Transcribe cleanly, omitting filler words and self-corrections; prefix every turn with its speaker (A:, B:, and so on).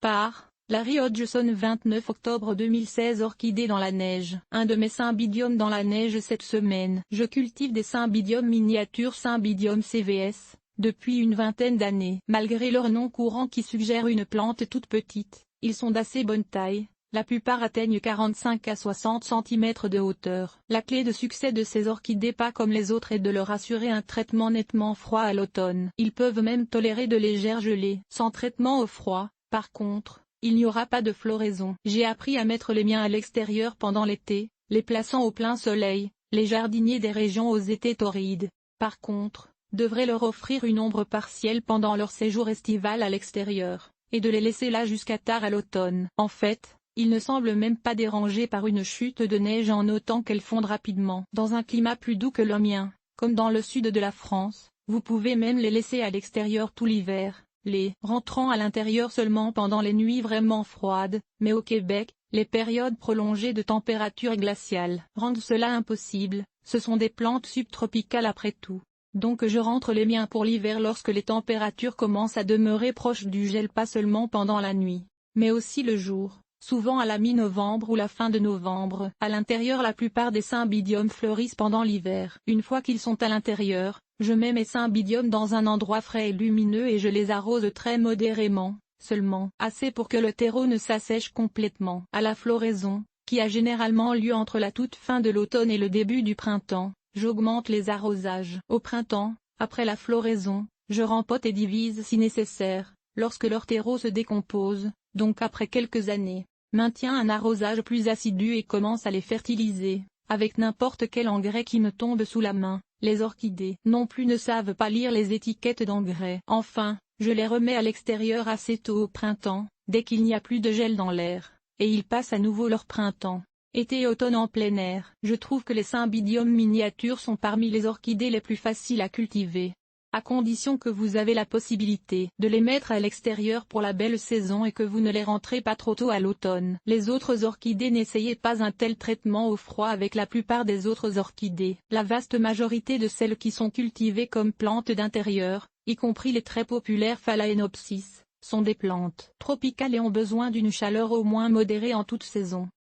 A: Par Larry Hodgson 29 octobre 2016 Orchidée dans la neige. Un de mes cymbidiums dans la neige cette semaine. Je cultive des cymbidiums miniatures Cymbidium CVS, depuis une vingtaine d'années. Malgré leur nom courant qui suggère une plante toute petite, ils sont d'assez bonne taille. La plupart atteignent 45 à 60 cm de hauteur. La clé de succès de ces orchidées pas comme les autres est de leur assurer un traitement nettement froid à l'automne. Ils peuvent même tolérer de légères gelées. Sans traitement au froid, par contre, il n'y aura pas de floraison. J'ai appris à mettre les miens à l'extérieur pendant l'été, les plaçant au plein soleil. Les jardiniers des régions aux étés torrides, par contre, devraient leur offrir une ombre partielle pendant leur séjour estival à l'extérieur, et de les laisser là jusqu'à tard à l'automne. En fait, ils ne semblent même pas dérangés par une chute de neige en autant qu'elle fonde rapidement. Dans un climat plus doux que le mien, comme dans le sud de la France, vous pouvez même les laisser à l'extérieur tout l'hiver, les rentrant à l'intérieur seulement pendant les nuits vraiment froides, mais au Québec, les périodes prolongées de température glaciale rendent cela impossible. Ce sont des plantes subtropicales après tout. Donc je rentre les miens pour l'hiver lorsque les températures commencent à demeurer proches du gel, pas seulement pendant la nuit, mais aussi le jour. Souvent à la mi-novembre ou la fin de novembre. À l'intérieur, la plupart des cymbidiums fleurissent pendant l'hiver. Une fois qu'ils sont à l'intérieur, je mets mes cymbidiums dans un endroit frais et lumineux et je les arrose très modérément, seulement assez pour que le terreau ne s'assèche complètement. À la floraison, qui a généralement lieu entre la toute fin de l'automne et le début du printemps, j'augmente les arrosages. Au printemps, après la floraison, je rempote et divise si nécessaire, lorsque leur terreau se décompose, donc après quelques années. Maintiens un arrosage plus assidu et commence à les fertiliser, avec n'importe quel engrais qui me tombe sous la main. Les orchidées non plus ne savent pas lire les étiquettes d'engrais. Enfin, je les remets à l'extérieur assez tôt au printemps, dès qu'il n'y a plus de gel dans l'air, et ils passent à nouveau leur printemps, été et automne en plein air. Je trouve que les cymbidiums miniatures sont parmi les orchidées les plus faciles à cultiver, à condition que vous avez la possibilité de les mettre à l'extérieur pour la belle saison et que vous ne les rentrez pas trop tôt à l'automne. Les autres orchidées, n'essayez pas un tel traitement au froid avec la plupart des autres orchidées. La vaste majorité de celles qui sont cultivées comme plantes d'intérieur, y compris les très populaires Phalaenopsis, sont des plantes tropicales et ont besoin d'une chaleur au moins modérée en toute saison.